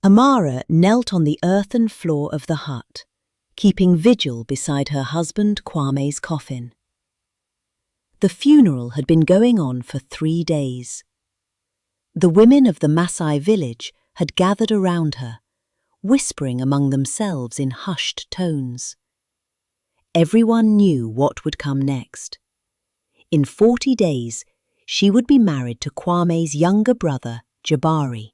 Amara knelt on the earthen floor of the hut, keeping vigil beside her husband Kwame's coffin. The funeral had been going on for 3 days. The women of the Maasai village had gathered around her, whispering among themselves in hushed tones. Everyone knew what would come next. In 40 days, she would be married to Kwame's younger brother, Jabari.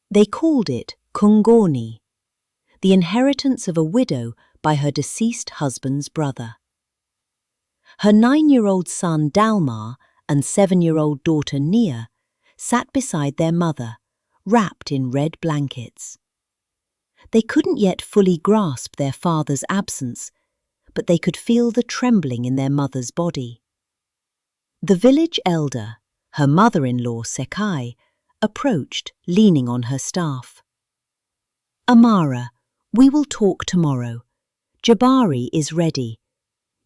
They called it Kungoni, the inheritance of a widow by her deceased husband's brother. Her 9-year-old son Dalmar and 7-year-old daughter Nia sat beside their mother, wrapped in red blankets. They couldn't yet fully grasp their father's absence, but they could feel the trembling in their mother's body. The village elder, her mother-in-law Sekai, approached, leaning on her staff. "Amara, we will talk tomorrow. Jabari is ready.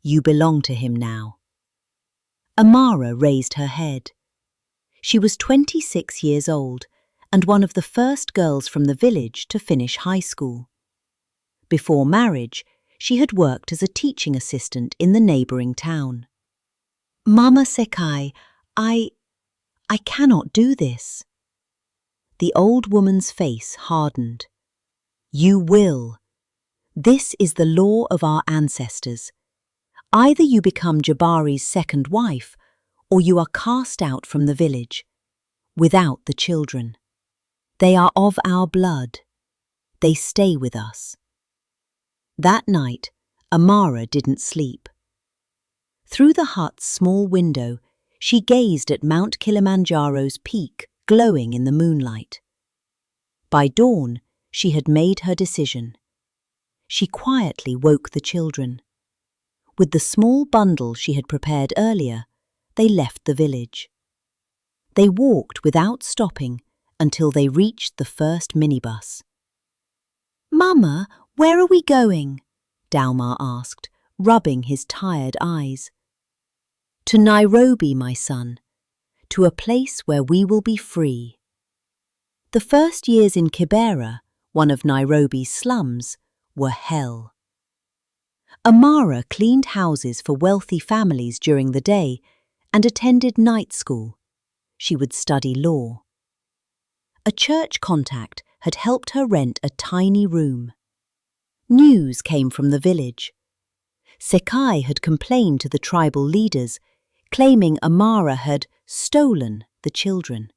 You belong to him now." Amara raised her head. She was 26 years old and one of the first girls from the village to finish high school. Before marriage, she had worked as a teaching assistant in the neighboring town. "Mama Sekai, I cannot do this." The old woman's face hardened. "You will. This is the law of our ancestors. Either you become Jabari's second wife, or you are cast out from the village, without the children. They are of our blood. They stay with us." That night, Amara didn't sleep. Through the hut's small window, she gazed at Mount Kilimanjaro's peak glowing in the moonlight. By dawn, she had made her decision. She quietly woke the children. With the small bundle she had prepared earlier, they left the village. They walked without stopping until they reached the first minibus. "Mama, where are we going?" Dalmar asked, rubbing his tired eyes. "To Nairobi, my son, to a place where we will be free." The first years in Kibera, one of Nairobi's slums, were hell. Amara cleaned houses for wealthy families during the day and attended night school. She would study law. A church contact had helped her rent a tiny room. News came from the village. Sekai had complained to the tribal leaders, claiming Amara had stolen the children.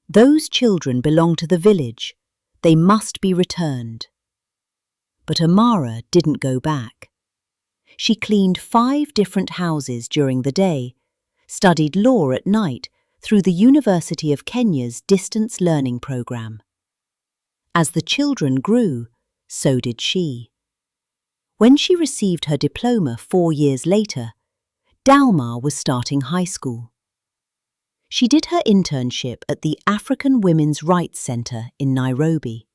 Those children belong to the village. They must be returned. But Amara didn't go back. She cleaned 5 different houses during the day, studied law at night through the University of Kenya's distance learning program. As the children grew, so did she. When she received her diploma 4 years later, Dalmar was starting high school. She did her internship at the African Women's Rights Centre in Nairobi.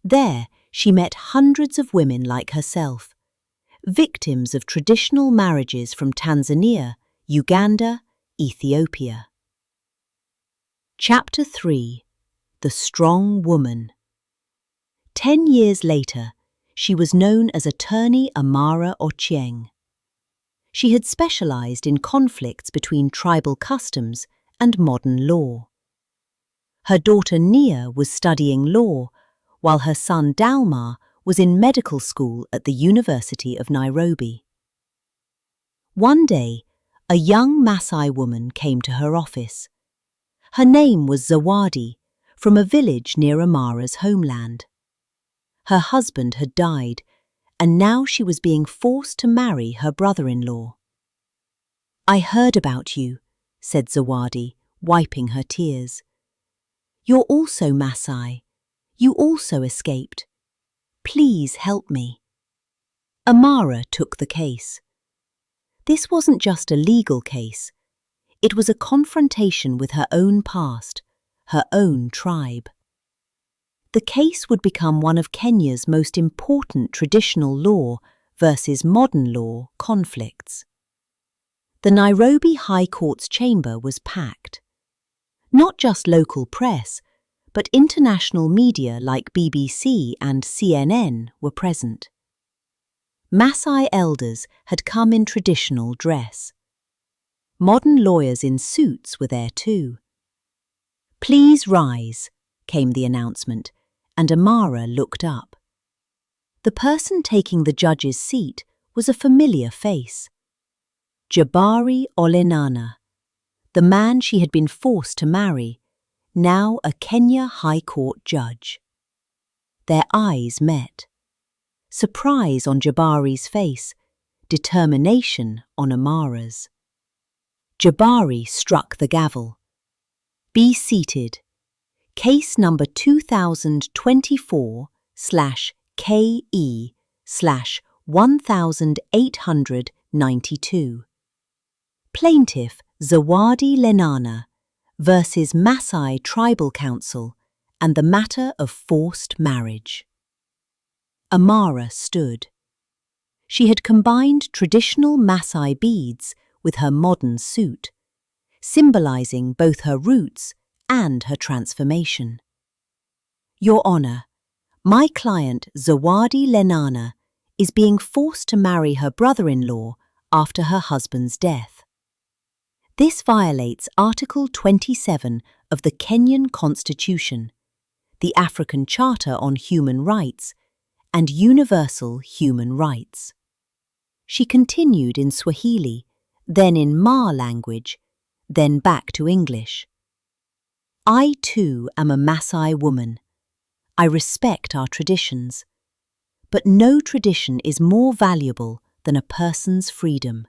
There, she met hundreds of women like herself, victims of traditional marriages from Tanzania, Uganda, Ethiopia. Chapter 3: The Strong Woman. 10 years later, she was known as Attorney Amara Ochieng. She had specialized in conflicts between tribal customs and modern law. Her daughter Nia was studying law, while her son Dalmar was in medical school at the University of Nairobi. One day, a young Maasai woman came to her office. Her name was Zawadi, from a village near Amara's homeland. Her husband had died, and now she was being forced to marry her brother-in-law. "I heard about you," said Zawadi, wiping her tears. "You're also Maasai. You also escaped. Please help me." Amara took the case. This wasn't just a legal case. It was a confrontation with her own past, her own tribe. The case would become one of Kenya's most important traditional law versus modern law conflicts. The Nairobi High Court's chamber was packed. Not just local press, but international media like BBC and CNN were present. Maasai elders had come in traditional dress. Modern lawyers in suits were there too. "Please rise," came the announcement, and Amara looked up. The person taking the judge's seat was a familiar face. Jabari Olenana, the man she had been forced to marry, now a Kenya High Court judge. Their eyes met. Surprise on Jabari's face, determination on Amara's. Jabari struck the gavel. "Be seated. Case number 2024/KE/1892. Plaintiff Zawadi Lenana versus Maasai Tribal Council and the matter of forced marriage." Amara stood. She had combined traditional Maasai beads with her modern suit, symbolizing both her roots and her transformation. "Your Honor, my client Zawadi Lenana is being forced to marry her brother-in-law after her husband's death. This violates Article 27 of the Kenyan Constitution, the African Charter on Human Rights, and universal human rights." She continued in Swahili, then in Ma language, then back to English. "I too am a Maasai woman. I respect our traditions. But no tradition is more valuable than a person's freedom.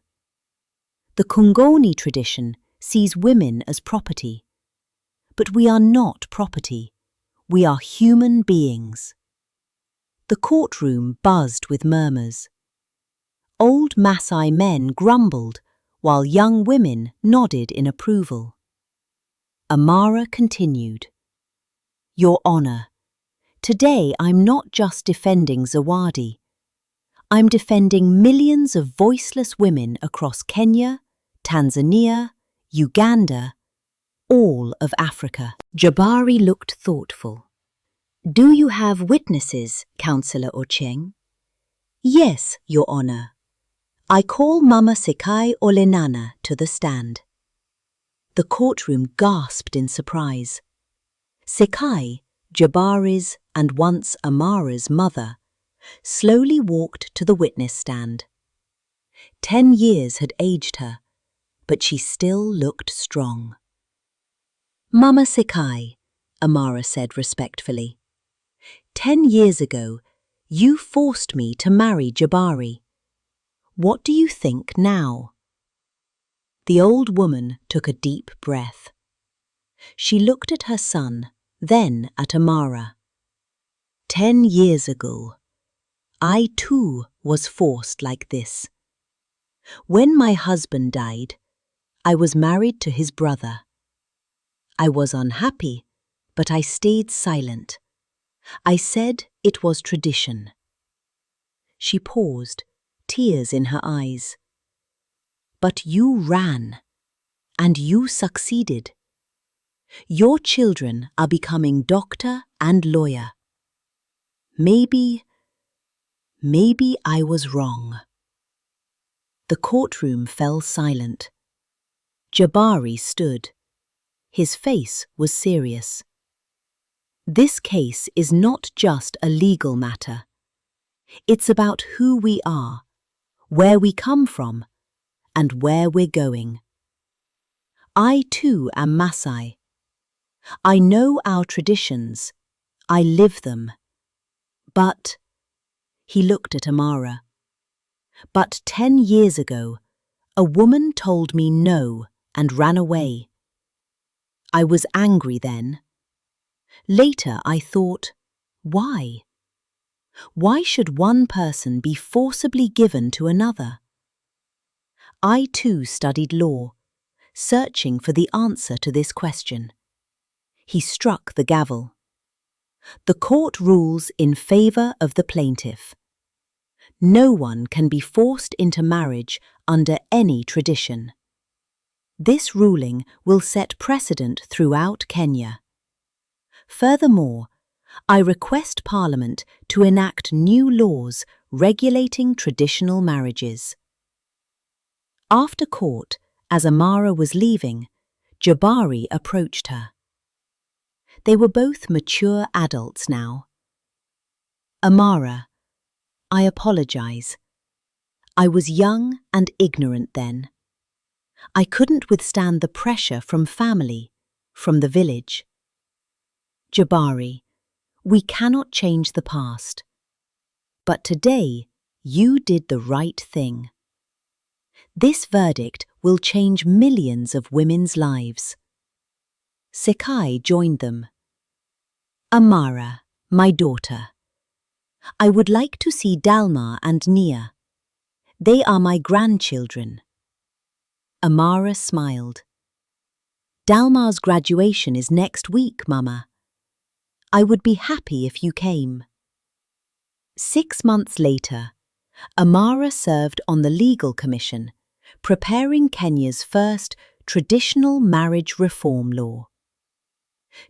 The Kungoni tradition sees women as property. But we are not property. We are human beings." The courtroom buzzed with murmurs. Old Maasai men grumbled, while young women nodded in approval. Amara continued, "Your Honor, today I'm not just defending Zawadi. I'm defending millions of voiceless women across Kenya, Tanzania, Uganda, all of Africa." Jabari looked thoughtful. "Do you have witnesses, Councillor Ocheng?" "Yes, Your Honor. I call Mama Sekai Olenana to the stand." The courtroom gasped in surprise. Sekai, Jabari's and once Amara's mother, slowly walked to the witness stand. 10 years had aged her, but she still looked strong. "Mama Sekai," Amara said respectfully, 10 years ago, you forced me to marry Jabari. What do you think now?" The old woman took a deep breath. She looked at her son, then at Amara. 10 years ago, I too was forced like this. When my husband died, I was married to his brother. I was unhappy, but I stayed silent. I said it was tradition." She paused, tears in her eyes. "But you ran, and you succeeded. Your children are becoming doctor and lawyer. Maybe I was wrong." The courtroom fell silent. Jabari stood. His face was serious. "This case is not just a legal matter. It's about who we are, where we come from, and where we're going. I too am Maasai. I know our traditions. I live them. But," he looked at Amara, "but 10 years ago, a woman told me no and ran away. I was angry then. Later I thought, why? Why should one person be forcibly given to another? I too studied law, searching for the answer to this question." He struck the gavel. "The court rules in favor of the plaintiff. No one can be forced into marriage under any tradition. This ruling will set precedent throughout Kenya. Furthermore, I request Parliament to enact new laws regulating traditional marriages. After court, as Amara was leaving, Jabari approached her. They were both mature adults now. Amara, I apologize. I was young and ignorant then. I couldn't withstand the pressure from family, from the village. Jabari, we cannot change the past. But today, you did the right thing. This verdict will change millions of women's lives. Sekai joined them. Amara, my daughter. I would like to see Dalma and Nia. They are my grandchildren. Amara smiled. Dalma's graduation is next week, Mama. I would be happy if you came. 6 months later, Amara served on the Legal Commission, preparing Kenya's first traditional marriage reform law.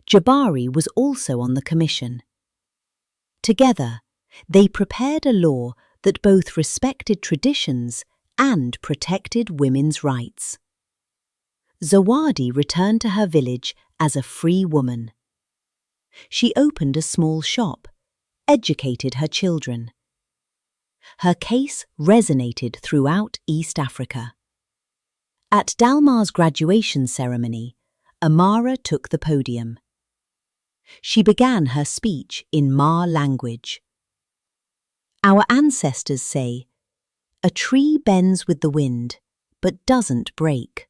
Jabari was also on the commission. Together, they prepared a law that both respected traditions and protected women's rights. Zawadi returned to her village as a free woman. She opened a small shop, educated her children. Her case resonated throughout East Africa. At Dalma's graduation ceremony, Amara took the podium. She began her speech in Ma language. Our ancestors say, a tree bends with the wind, but doesn't break.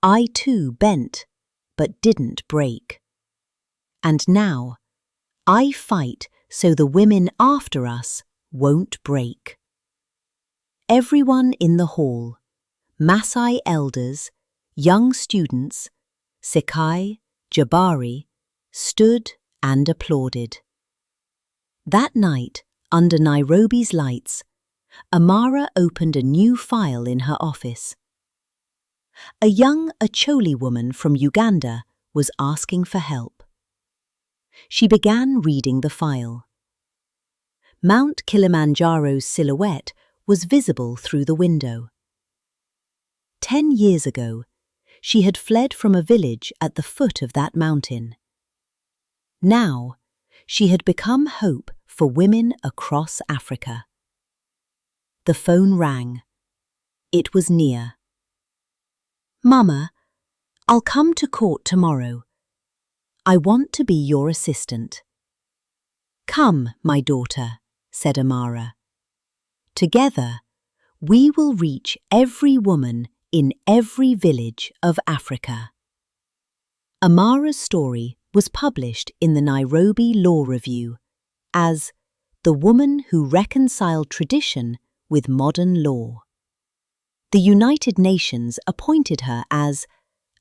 I too bent, but didn't break. And now, I fight so the women after us won't break. Everyone in the hall, Maasai elders, young students, Sekai, Jabari, stood and applauded. That night, under Nairobi's lights, Amara opened a new file in her office. A young Acholi woman from Uganda was asking for help. She began reading the file. Mount Kilimanjaro's silhouette was visible through the window. 10 years ago, she had fled from a village at the foot of that mountain. Now, she had become hope for women across Africa. The phone rang. It was Nia. Mama, I'll come to court tomorrow. I want to be your assistant. Come, my daughter, said Amara. Together, we will reach every woman in every village of Africa. Amara's story was published in the Nairobi Law Review as The Woman Who Reconciled Tradition with Modern Law. The United Nations appointed her as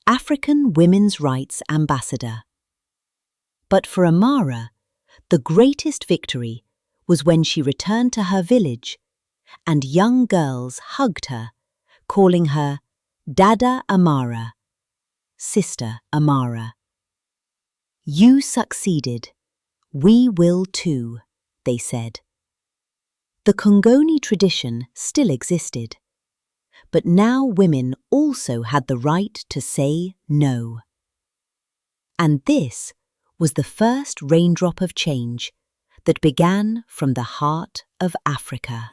African Women's Rights Ambassador. But for Amara, the greatest victory was when she returned to her village and young girls hugged her, calling her Dada Amara, Sister Amara. You succeeded. We will too, they said. The Congoni tradition still existed, but now women also had the right to say no. And this was the first raindrop of change that began from the heart of Africa.